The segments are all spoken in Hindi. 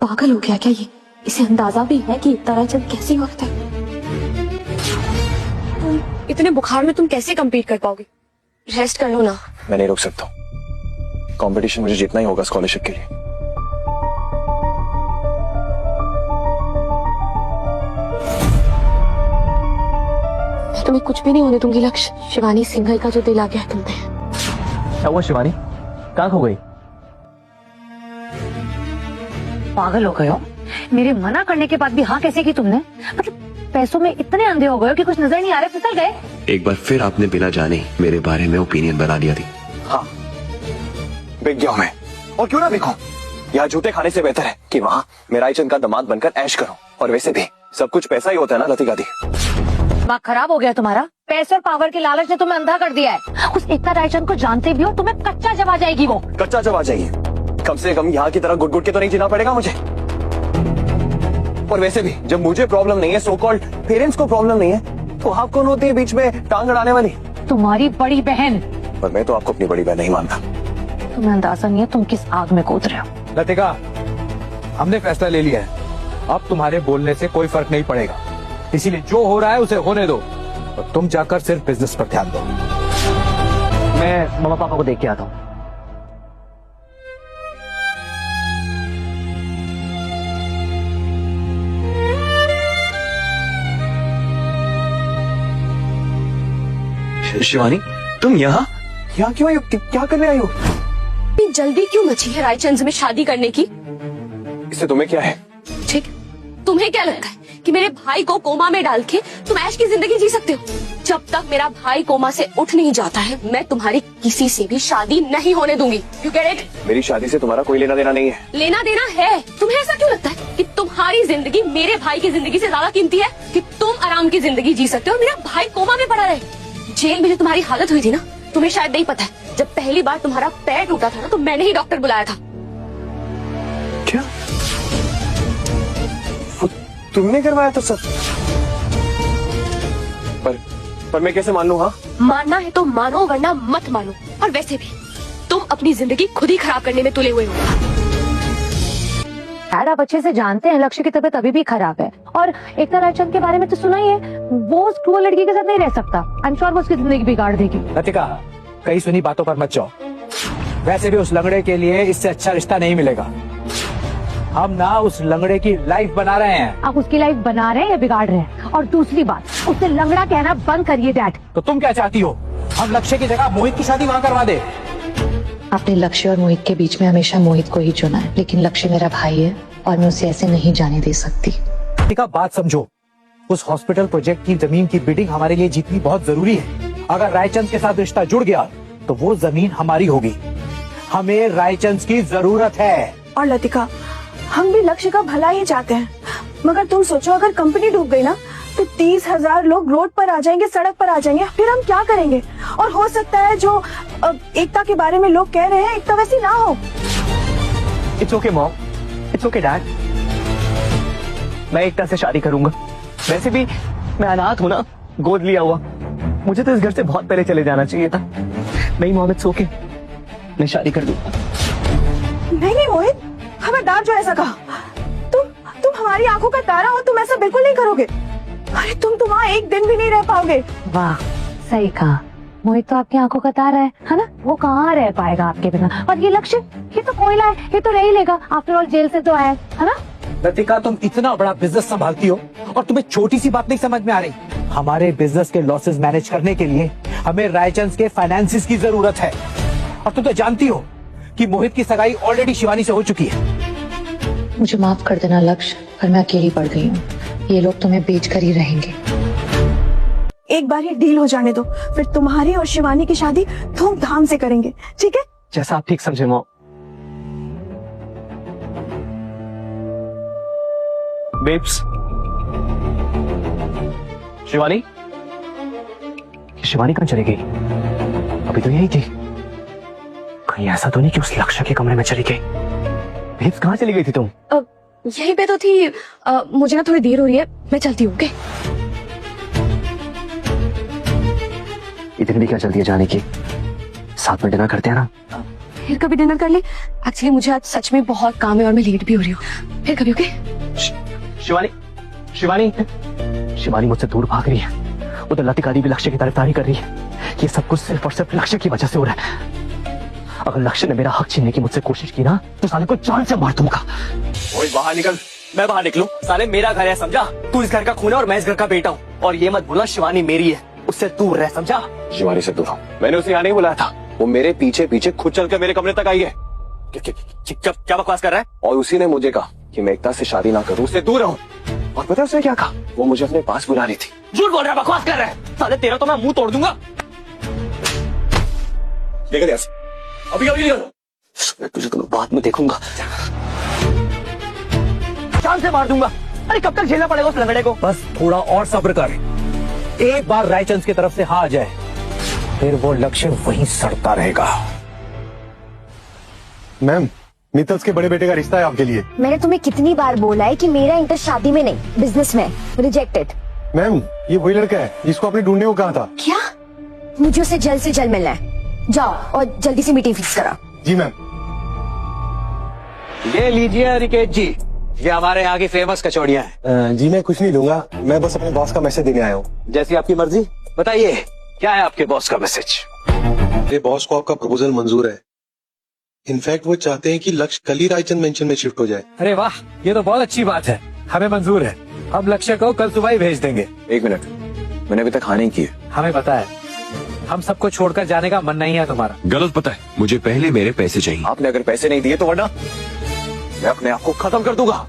पागल हो गया क्या ये? इसे अंदाजा भी है कि ताराचंद कैसी औरत है? इतने बुखार में तुम कैसे compete कर पाओगे? रेस्ट कर लो ना। मैं नहीं रुक सकता। कंपटीशन मुझे जीतना ही होगा स्कॉलरशिप के लिए। मैं तुम्हें कुछ भी नहीं होने दूंगी लक्ष्य। शिवानी सिंघल का जो दिल आ गया है तुमने। क्या हुआ शिवानी? कहाँ खो गई? पागल हो गए हो? मेरे मना करने के बाद भी हाँ कैसे की तुमने? मतलब पैसों में इतने अंधे हो गए हो कि कुछ नजर नहीं आ रहा, फिसल गए। एक बार फिर आपने बिना जाने मेरे बारे में ओपिनियन बना दिया थी। हाँ, बिक गया मैं। और क्यों ना बिकूं? यहाँ जूते खाने से बेहतर है कि वहाँ मैं रायचंद का दामाद बनकर ऐश करूं। और वैसे भी सब कुछ पैसा ही होता है ना लतिका दी। दिमाग खराब हो गया तुम्हारा? पैसे और पावर के लालच ने तुम्हें अंधा कर दिया है। उस एकता रायचंद को जानते भी हो, तुम्हें कच्चा जब आ जाएगी वो। कच्चा जब आ जाएगी? कम से कम यहाँ की तरह गुट गुट के तो नहीं जीना पड़ेगा मुझे। और वैसे भी जब मुझे प्रॉब्लम नहीं है, सो कॉल्ड पेरेंट्स को प्रॉब्लम नहीं है, तो आप कौन होती है बीच में टांग अड़ाने वाली? तुम्हारी बड़ी बहन। पर मैं तो आपको अपनी बड़ी बहन नहीं मानता। तुम्हें अंदाजा नहीं है तुम किस आग में कूद रहे हो। लतिका, हमने फैसला ले लिया है। अब तुम्हारे बोलने से कोई फर्क नहीं पड़ेगा, इसीलिए जो हो रहा है उसे होने दो और तुम जाकर सिर्फ बिजनेस पर ध्यान दो। मैं मम्मा पापा को देख के आता हूँ। शिवानी, तुम यहाँ क्यों आई हो? क्या करने आई हो? जल्दी क्यों मची है रायचंद में शादी करने की? इससे तुम्हें क्या है? ठीक, तुम्हें क्या लगता है कि मेरे भाई को कोमा में डाल के तुम ऐश की जिंदगी जी सकते हो? जब तक मेरा भाई कोमा से उठ नहीं जाता है, मैं तुम्हारी किसी से भी शादी नहीं होने दूंगी। You get it? मेरी शादी से तुम्हारा कोई लेना देना नहीं है। लेना देना है। तुम्हें ऐसा क्यों लगता है कि तुम्हारी जिंदगी मेरे भाई की जिंदगी से ज्यादा कीमती है? कि तुम आराम की जिंदगी जी सकते हो, मेरा भाई कोमा में पड़ा रहे? जेल में जो तुम्हारी हालत हुई थी ना, तुम्हें शायद नहीं पता है। जब पहली बार तुम्हारा पैर टूटा था ना, तो मैंने ही डॉक्टर बुलाया था। क्या? तुमने करवाया था सब? पर मैं कैसे मान लूं? हाँ, मानना है तो मानो, वरना मत मानो। और वैसे भी तुम अपनी जिंदगी खुद ही खराब करने में तुले हुए हो। यार आप अच्छे से जानते हैं लक्ष्य की तबीयत अभी भी खराब है, और एकता रायचंद के बारे में तो सुना ही है, वो उस क्रूअल लड़की के साथ नहीं रह सकता। आई एम श्योर वो उसकी जिंदगी बिगाड़ देगी। लतिका, कई सुनी बातों पर मत जाओ। वैसे भी उस लंगड़े के लिए इससे अच्छा रिश्ता नहीं मिलेगा। हम ना उस लंगड़े की लाइफ बना रहे हैं। आप उसकी लाइफ बना रहे हैं या बिगाड़ रहे हैं? और दूसरी बात, उससे लंगड़ा कहना बंद करिए डैड। तो तुम क्या चाहती हो? हम लक्ष्य की जगह मोहित की शादी वहाँ करवा दे? आपने लक्ष्य और मोहित के बीच में हमेशा मोहित को ही चुना है, लेकिन लक्ष्य मेरा भाई है और मैं उसे ऐसे नहीं जाने दे सकती। लतिका, बात समझो। उस हॉस्पिटल प्रोजेक्ट की जमीन की बिडिंग हमारे लिए जीतनी बहुत जरूरी है। अगर रायचंद के साथ रिश्ता जुड़ गया तो वो जमीन हमारी होगी। हमें रायचंद की जरूरत है। और लतिका, हम भी लक्ष्य का भला ही चाहते हैं, मगर तुम सोचो अगर कंपनी डूब गई ना, तो 30,000 लोग रोड पर आ जाएंगे, सड़क पर आ जाएंगे। फिर हम क्या करेंगे? और हो सकता है जो एकता के बारे में लोग कह रहे हैं, एकता वैसी ना हो। It's okay mom, it's okay dad. मैं एकता से शादी करूंगा। वैसे भी मैं अनाथ हूं ना, गोद लिया हुआ। मुझे तो इस घर से बहुत पहले चले जाना चाहिए था। नहीं मॉम, इट्स ओके, मैं शादी कर दूंगा। नहीं मोहित, खबरदार जो ऐसा कहा। तुम हमारी आंखों का तारा हो, तुम ऐसा बिल्कुल नहीं करोगे। अरे तुम वहाँ एक दिन भी नहीं रह पाओगे। वाह, सही कहा। मोहित तो आपकी आंखों का तारा है ना? वो कहाँ रह पाएगा आपके बिना? और ये लक्ष्य, ये तो कोयला है, ये तो रह ही लेगा। आफ्टर ऑल जेल से तो आया है ना? लतिका, तुम इतना बड़ा बिजनेस संभालती हो और तुम्हें छोटी सी बात नहीं समझ में आ रही। हमारे बिजनेस के लॉसेस मैनेज करने के लिए हमें रायचंद के फाइनेंसिस की जरूरत है। और तुम तो जानती हो कि मोहित की सगाई ऑलरेडी शिवानी से हो चुकी है। मुझे माफ कर देना लक्ष्य, पर मैं अकेली पड़ गई हूँ। ये लोग तुम्हें बेच कर ही रहेंगे। एक बार ये डील हो जाने दो, फिर तुम्हारी और शिवानी की शादी धूमधाम से करेंगे, ठीक है? जैसा आप ठीक समझे मॉम। बेब्स, शिवानी कहाँ चली गई? अभी तो यही थी। कहीं ऐसा तो नहीं कि उस लक्ष्य के कमरे में चली गई? बेब्स, कहाँ चली गई थी तुम? यहीं पे तो थी। मुझे ना थोड़ी देर हो रही है, मैं चलती हूँ। ओके? इतनी भी क्या चलती है जाने की? साथ में डिनर करते हैं ना? फिर कभी डिनर कर ले। एक्चुअली मुझे आज सच में बहुत काम है और मैं लेट भी हो रही हूँ। फिर कभी, ओके? शिवानी, शिवानी, शिवानी मुझसे दूर भाग रही है। उधर लतिका दी भी लक्ष्य की तरफदारी कर रही है। ये सब कुछ सिर्फ और सिर्फ लक्ष्य की वजह से हो रहा है। अगर लक्ष्य ने मेरा हक छीनने की मुझसे कोशिश की ना तो साले को जान से मार दूंगा। ओए बाहर निकल, मैं बाहर निकलूं? साले मेरा घर है, समझा? तू इस घर का खून है और मैं इस घर का बेटा हूँ। और ये मत भूलना शिवानी मेरी है, उससे दूर रह, समझा? शिवानी से दूर हो। मैंने उसे यहाँ नहीं बुलाया था, वो मेरे पीछे पीछे खुद चल कर मेरे कमरे तक आई है। क्या बकवास कर रहा है? और उसी ने मुझे कहा कि मैं एकता से शादी ना करूं, उससे दूर रहूं। और पता है उसने क्या कहा? वो मुझे अपने पास बुला रही थी। झूठ बोल रहा है, बकवास कर रहा है। साले तेरा तो मैं मुंह तोड़ दूंगा। निकल यहाँ से, अभी अभी निकल। मैं तुझे तो बाद में देखूंगा, जान से मार दूंगा। अरे कब तक झेलना पड़ेगा उस लंगड़े को? बस थोड़ा और सब्र कर। एक बार रायचंद की तरफ से हाँ आ जाए फिर वो लक्ष्य वहीं सड़ता रहेगा। मैम, मित्तल के बड़े बेटे का रिश्ता है आपके लिए। मैंने तुम्हें कितनी बार बोला है कि मेरा इंटरेस्ट शादी में नहीं, बिजनेस में। रिजेक्टेड। मैम, ये वही लड़का है जिसको आपने ढूंढने को कहा था। क्या? मुझे उससे जल्द से जल्द मिलना है। जाओ और जल्दी से मीटिंग फिक्स करा। जी मैम। ये लीजिए अनिकेत जी, ये हमारे यहाँ की फेमस कचौड़ियाँ हैं। जी मैं कुछ नहीं लूंगा, मैं बस अपने बॉस का मैसेज देने आया हूँ। जैसी आपकी मर्जी। बताइए क्या है आपके बॉस का मैसेज? मेरे बॉस को आपका प्रपोजल मंजूर है। इनफैक्ट वो चाहते हैं कि लक्ष्य कल ही रायचंद मेंशन में शिफ्ट हो जाए। अरे वाह, ये तो बहुत अच्छी बात है, हमें मंजूर है। हम लक्ष्य को कल सुबह ही भेज देंगे। एक मिनट, मैंने अभी तक हाँ नहीं की है। हमें पता है, हम सबको छोड़कर जाने का मन नहीं है तुम्हारा। गलत पता है, मुझे पहले मेरे पैसे चाहिए। आपने अगर पैसे नहीं दिए तो वरना मैं अपने आप को खत्म कर दूंगा।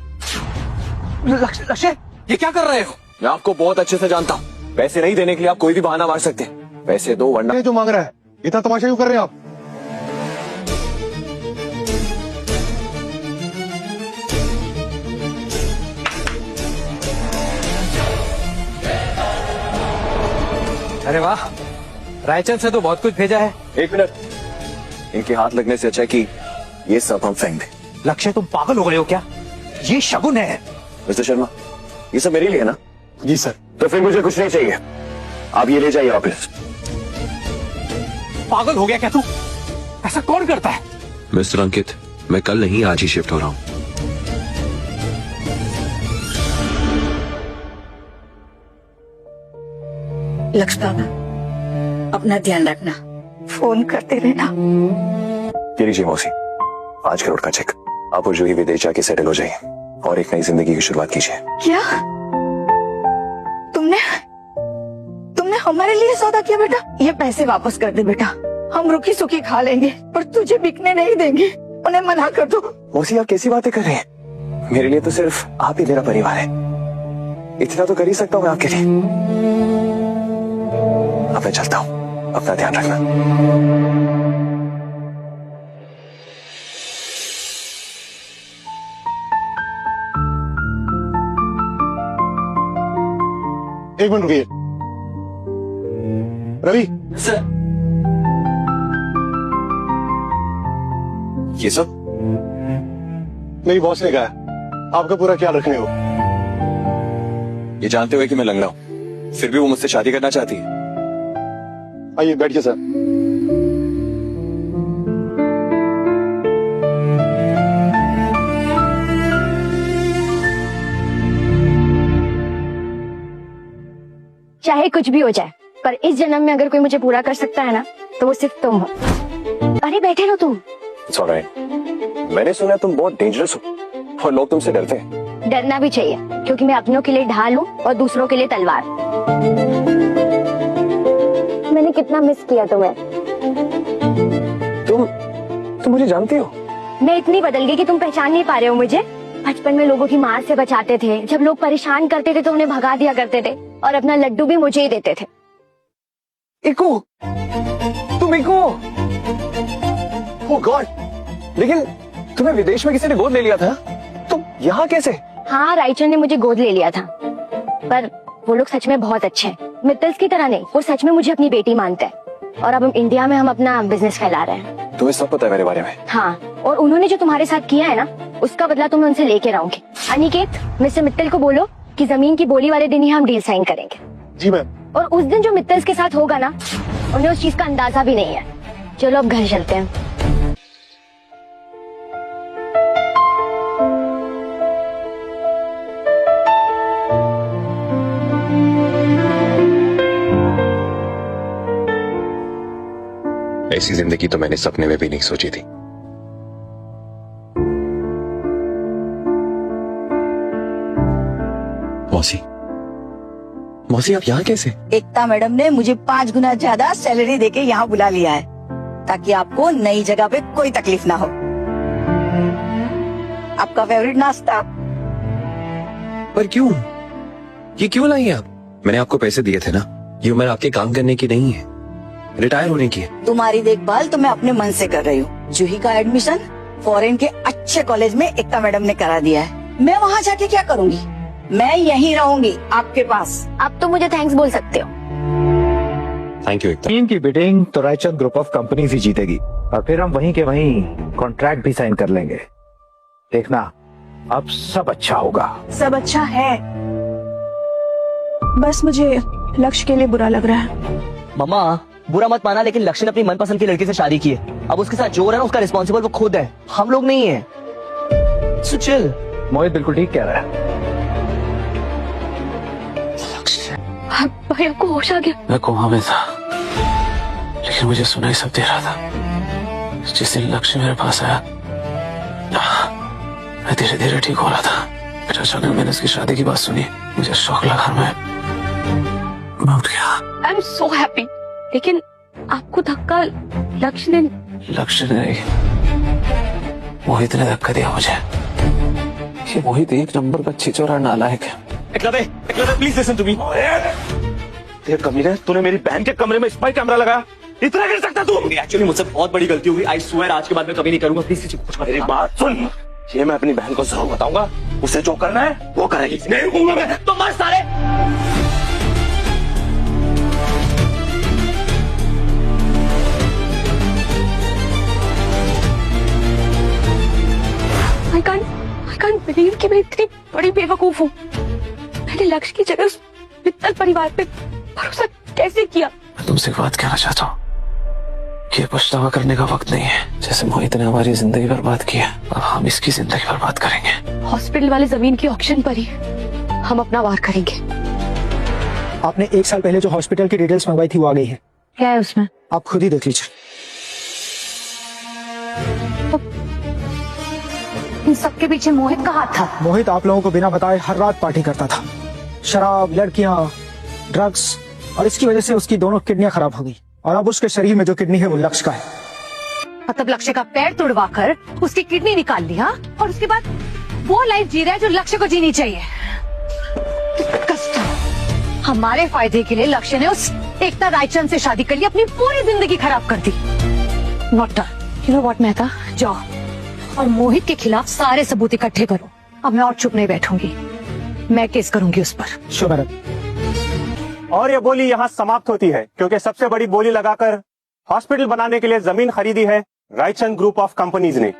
लक्ष्य, ये क्या कर रहे हो? मैं आपको बहुत अच्छे से जानता हूँ, पैसे नहीं देने के लिए आप कोई भी बहाना मार सकते हैं। पैसे दो वरना। ये जो मांग रहा है, इतना तमाशा क्यों कर रहे हैं आप? अरे वाह, रायचंद से तो बहुत कुछ भेजा है। एक मिनट, इनके हाथ लगने से अच्छा है कि ये सब हम फेंक दें। लक्ष्य, तुम पागल हो गए हो क्या? ये शगुन है। मिस्टर शर्मा, ये सब मेरे लिए है ना? जी सर। तो फिर मुझे कुछ नहीं चाहिए, आप ये ले जाइए वापस। पागल हो गया क्या तू? ऐसा कौन करता है? मिस्टर अंकित, मैं कल नहीं आज ही शिफ्ट हो रहा हूँ। लक्ष्य बाबा, अपना ध्यान रखना, फोन करते रहना। ये लीजिए मौसी, आज करोड़ का चेक। आप और जूही विदेश जाके सेटल हो जाइए और एक नई जिंदगी की शुरुआत कीजिए। क्या? तुमने हमारे लिए सौदा किया बेटा? ये पैसे वापस कर दे बेटा, हम रुकी सुखी खा लेंगे, पर तुझे बिकने नहीं देंगे। उन्हें मना कर दो। मौसी, आप कैसी बातें कर रहे हैं? मेरे लिए तो सिर्फ आप ही मेरा परिवार है, इतना तो कर ही सकता हूँ मैं आपके लिए। अब मैं चलता हूँ, अपना ध्यान रखना। एक मिनट रुकिए। रवि, सर, ये सब मेरी बॉस ने कहा आपका पूरा ख्याल रखने को। ये जानते हुए कि मैं लंगड़ा हूँ, फिर भी वो मुझसे शादी करना चाहती है। आइए बैठिए सर। चाहे कुछ भी हो जाए, पर इस जन्म में अगर कोई मुझे पूरा कर सकता है ना, तो वो सिर्फ तुम हो। अरे बैठे रहो तुम। It's all right. मैंने सुना तुम बहुत डेंजरस हो और लोग तुमसे डरते हैं। डरना भी चाहिए, क्योंकि मैं अपनों के लिए ढाल हूँ और दूसरों के लिए तलवार। मैंने कितना मिस किया तुम्हें। तुम मुझे जानती हो? मैं इतनी बदल गई कि तुम पहचान नहीं पा रहे हो मुझे। बचपन में लोगों की मार से बचाते थे, जब लोग परेशान करते थे तो उन्हें भगा दिया करते थे, और अपना लड्डू भी मुझे ही देते थे। इको, तुम इको। Oh God! लेकिन तुम्हें विदेश में किसी ने गोद ले लिया था, तुम यहाँ कैसे? हाँ, रायचंद ने मुझे गोद ले लिया था, पर वो लोग सच में बहुत अच्छे हैं। मित्तल्स की तरह नहीं, वो सच में मुझे अपनी बेटी मानते हैं। और अब हम इंडिया में हम अपना बिजनेस फैला रहे हैं। तुम्हें सब पता है मेरे बारे में? हाँ, और उन्होंने जो तुम्हारे साथ किया है ना, उसका बदला तो मैं उनसे लेके रहूंगी। अनिकेत, मिस्टर मित्तल को बोलो कि जमीन की बोली वाले दिन ही हम डील साइन करेंगे। जी मैम। और उस दिन जो मित्तल्स के साथ होगा ना, उन्हें उस चीज का अंदाजा भी नहीं है। चलो अब घर चलते हैं। ऐसी जिंदगी तो मैंने सपने में भी नहीं सोची थी। मौसी, मौसी आप यहाँ कैसे? एकता मैडम ने मुझे 5 गुना ज्यादा सैलरी देके यहाँ बुला लिया है ताकि आपको नई जगह पे कोई तकलीफ ना हो। आपका फेवरेट नाश्ता। पर क्यों? ये क्यों लाई आप? मैंने आपको पैसे दिए थे ना, ये उम्र आपके काम करने की नहीं है, रिटायर होने की है। तुम्हारी देखभाल तो मैं अपने मन से कर रही हूँ। जूही का एडमिशन फॉरेन के अच्छे कॉलेज में एकता मैडम ने करा दिया है। मैं वहाँ जाके क्या करूँगी? मैं यहीं रहूंगी आपके पास। आप तो मुझे थैंक्स बोल सकते हो। Thank you Ekta. टीम की बिडिंग तो रायचंद ग्रुप ऑफ कंपनीज ही जीतेगी और फिर हम वहीं के वहीं कॉन्ट्रैक्ट भी साइन कर लेंगे। देखना अब सब अच्छा होगा। सब अच्छा है, बस मुझे लक्ष्य के लिए बुरा लग रहा है। मम्मा बुरा मत माना, लेकिन लक्ष्य ने अपनी मनपसंद की लड़की से शादी की है। अब उसके साथ जो हो रहा है ना, उसका रिस्पॉन्सिबल वो खुद है, हम लोग नहीं है। So chill। मोहित बिल्कुल ठीक कह रहा है। भाई आपको होश आ गया? मैं कोमा में था, लेकिन मुझे सुनाई सब दे रहा था। जिस दिन लक्ष्य मेरे पास आया, मैं धीरे धीरे ठीक हो रहा था। फिर अचानक मैंने उसकी शादी की बात सुनी, मुझे शौक लगा, मैं उठ गया। I am so happy. लेकिन आपको धक्का लक्ष्य ने नहीं, मोहित ने धक्का दिया मुझे। ये मोहित एक नंबर का छिचोरा नालायक है। Eklavya please listen to me. तेरे कमीने, तूने मेरी बहन के कमरे में स्पाई कैमरा लगाया, इतना कर सकता तू? एक्चुअली मुझसे बहुत बड़ी गलती हुई। आई स्वेयर आज के बाद मैं कभी नहीं करूंगा। प्लीज कुछ मेरी बात सुन। ये मैं अपनी बहन को जरूर बताऊंगा, उसे जो करना है वो करेगी। नहीं रुकूंगा मैं, तो मत सारे। I can't believe कि मैं इतनी बड़ी बेवकूफ हूँ। मैंने लक्ष्य की जगह उस मित्तल परिवार पे भरोसा कैसे किया? मैं तुमसे एक बात कहना चाहता हूँ कि पछतावा करने का वक्त नहीं है। जैसे मोहित ने हमारी जिंदगी बर्बाद की है, अब हम इसकी जिंदगी बर्बाद करेंगे। हॉस्पिटल वाले जमीन की ऑक्शन पर ही हम अपना वार करेंगे। आपने 1 साल पहले जो हॉस्पिटल की डिटेल्स मंगवाई थी वो आ गई है। क्या है उसमें? आप खुद ही देख लीजिए। इन सबके पीछे मोहित का हाथ था। मोहित आप लोगों को बिना बताए हर रात पार्टी करता था, शराब, लड़कियां, ड्रग्स, और इसकी वजह से उसकी दोनों किडनियां खराब हो गई और अब उसके शरीर में जो किडनी है वो लक्ष्य का है। मतलब लक्ष्य का पैर तुड़वा कर उसकी किडनी निकाल लिया और उसके बाद वो लाइफ जी रहा है जो लक्ष्य को जीनी चाहिए। कष्ट। हमारे फायदे के लिए लक्ष्य ने उस एकता रायचंद से शादी कर ली, अपनी पूरी जिंदगी खराब कर दी। Not done. You know what Mehta, जाओ और मोहित के खिलाफ सारे सबूत इकट्ठे करो। अब मैं और चुप नहीं बैठूंगी, मैं केस करूंगी उस पर। शुभ मैडम। और ये बोली यहाँ समाप्त होती है, क्योंकि सबसे बड़ी बोली लगाकर हॉस्पिटल बनाने के लिए जमीन खरीदी है रायचंद ग्रुप ऑफ कंपनीज ने।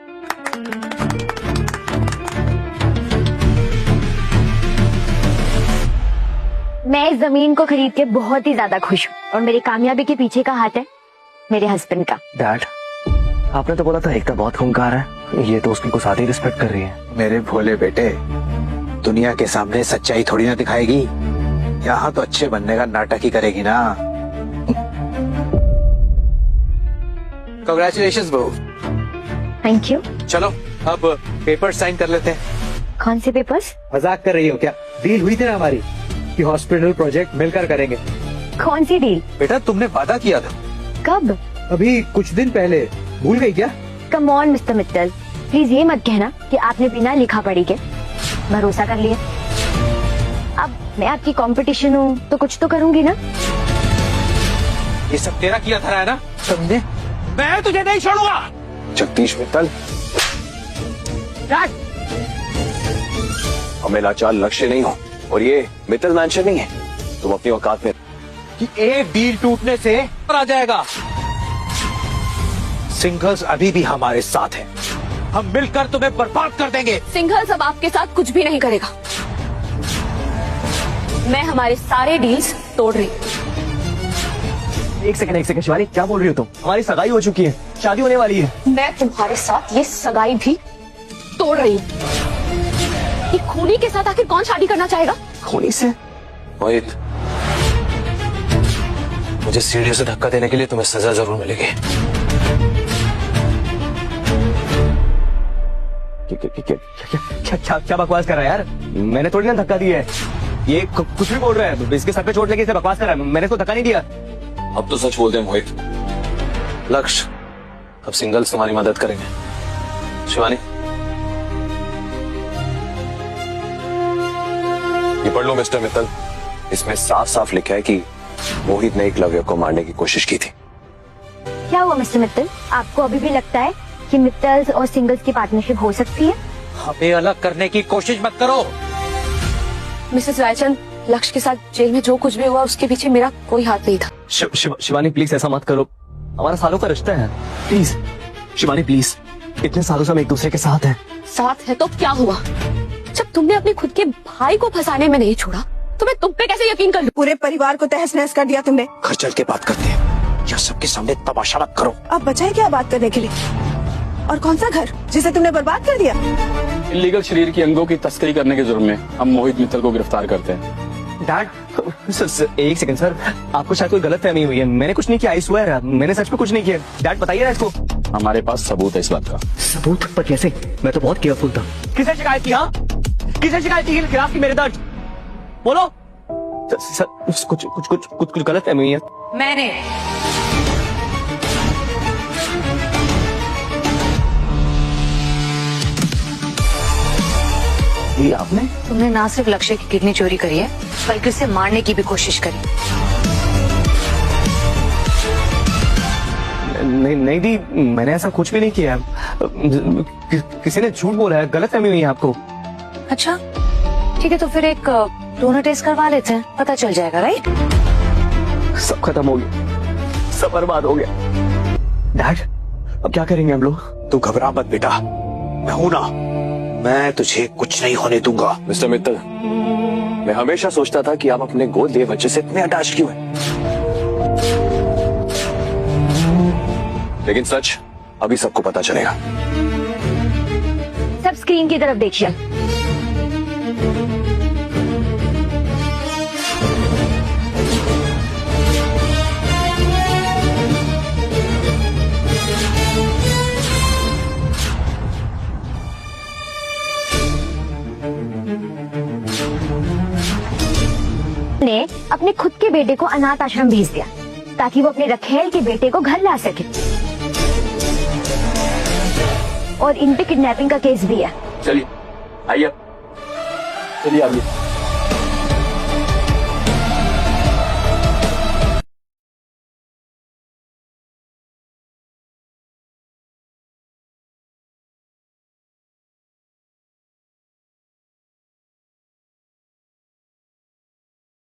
मैं इस जमीन को खरीद के बहुत ही ज्यादा खुश हूँ और मेरी कामयाबी के पीछे का हाथ है मेरे हस्बैंड का। डैड, आपने तो बोला था एकता बहुत खूंखार है, ये तो उसकी को साथ ही रिस्पेक्ट कर रही है। मेरे भोले बेटे, दुनिया के सामने सच्चाई थोड़ी ना दिखाएगी, यहाँ तो अच्छे बनने का नाटक ही करेगी ना। कांग्रेचुलेशंस बहू। Thank you. चलो अब पेपर साइन कर लेते हैं। कौन से पेपर्स? मजाक कर रही हो क्या? डील हुई थी ना हमारी कि हॉस्पिटल प्रोजेक्ट मिलकर करेंगे। कौन सी डील? बेटा तुमने वादा किया था। कब? अभी कुछ दिन पहले, भूल गई क्या? Come on mister Mittal, please ये मत कहना कि आपने बिना लिखा पढ़ी के भरोसा कर लिया। अब मैं आपकी कंपटीशन हूँ तो कुछ तो करूंगी ना। ये सब तेरा किया था ना, समझे? मैं तुझे नहीं छोड़ूंगा। जगदीश मित्तल, हमें लाचार लक्ष्य नहीं हो और ये मित्तल मैंशन नहीं है। तुम अपनी औकात में कि एक डील टूटने से आ जाएगा। सिंगल्स अभी भी हमारे साथ है, हम मिलकर तुम्हें बर्बाद कर देंगे। सिंघल अब आपके साथ कुछ भी नहीं करेगा। मैं हमारे सारे डील्स तोड़ रही हूँ। एक सेकंड शिवानी, क्या बोल रही हो तुम? हमारी सगाई हो चुकी है, शादी होने वाली है। मैं तुम्हारे साथ ये सगाई भी तोड़ रही हूँ। ये खूनी के साथ आखिर कौन शादी करना चाहेगा? खूनी से? मोहित, मुझे सीढ़ियों से धक्का देने के लिए तुम्हें सजा जरूर मिलेगी। क्या बकवास कर रहा है यार? मैंने थोड़ी ना धक्का दिया है। ये कुछ भी बोल रहा है, इसके सर पे चोट लगी, इसे बकवास कर रहा है। मैंने इसको धक्का नहीं दिया। अब तो सच बोलते हैं मोहित। लक्ष्य, अब सिंगल्स तुम्हारी मदद करेंगे। शिवानी, ये पढ़ लो मिस्टर मित्तल। इसमें साफ साफ लिखा है कि मोहित ने एकलव्य को मारने की कोशिश की थी। क्या हुआ मिस्टर मित्तल, आपको अभी भी लगता है कि मित्तल्स और सिंगल्स की पार्टनरशिप हो सकती है? हमें अलग करने की कोशिश मत करो। मिसेस रायचंद, लक्ष्य के साथ जेल में जो कुछ भी हुआ उसके पीछे मेरा कोई हाथ नहीं था। शिवानी प्लीज ऐसा मत करो, हमारा सालों का रिश्ता है। प्लीज शिवानी प्लीज, इतने सालों से हम एक दूसरे के साथ हैं। साथ है तो क्या हुआ? जब तुमने अपने खुद के भाई को फंसाने में नहीं छोड़ा तो मैं तुम पे कैसे यकीन कर लूं? पूरे परिवार को तहस नहस कर दिया तुमने। घर चल के बात करते हैं, या सबके सामने तमाशा मत करो। अब बचा है क्या बात करने के लिए? और कौन सा घर जिसे तुमने बर्बाद कर दिया? इलीगल शरीर की अंगों की तस्करी करने के जुर्म में हम मोहित मित्तल को गिरफ्तार करते हैं। डैड, एक सेकंड सर, आपको शायद कोई गलतफहमी हुई है। मैंने कुछ नहीं किया, आई स्वेयर, मैंने सच में कुछ नहीं किया। डैड बताइए ना इसको। हमारे पास सबूत है इस बात का। सबूत? पर कैसे? मैं तो बहुत केयरफुल था। किसे शिकायत की? हाँ, किसे शिकायत की खिलाफ की मेरे दर्द? बोलो सर, कुछ गलतफहमी हुई है। मैंने ये आपने? तुमने ना सिर्फ लक्ष्य की किडनी चोरी करी है बल्कि उसे मारने की भी कोशिश करी। नहीं दी, मैंने ऐसा कुछ भी नहीं किया। किसी ने झूठ बोला है, गलतफहमी हुई है आपको। अच्छा ठीक है, तो फिर एक दोनों टेस्ट करवा लेते हैं, पता चल जाएगा। राइट? सब खत्म हो गया, सब बर्बाद हो गया। डैड अब क्या करेंगे हम लोग? तू घबरा मत बेटा, मैं हूं ना, मैं तुझे कुछ नहीं होने दूंगा। मिस्टर मित्तल, मैं हमेशा सोचता था कि आप अपने गोद लिए बच्चे से इतने अटैच क्यों हैं। लेकिन सच अभी सबको पता चलेगा। सब स्क्रीन की तरफ देखिए। ने अपने खुद के बेटे को अनाथ आश्रम भेज दिया ताकि वो अपने रखेल के बेटे को घर ला सके। और इन पे किडनैपिंग का केस भी है। चलिए आइए, चलिए आइए।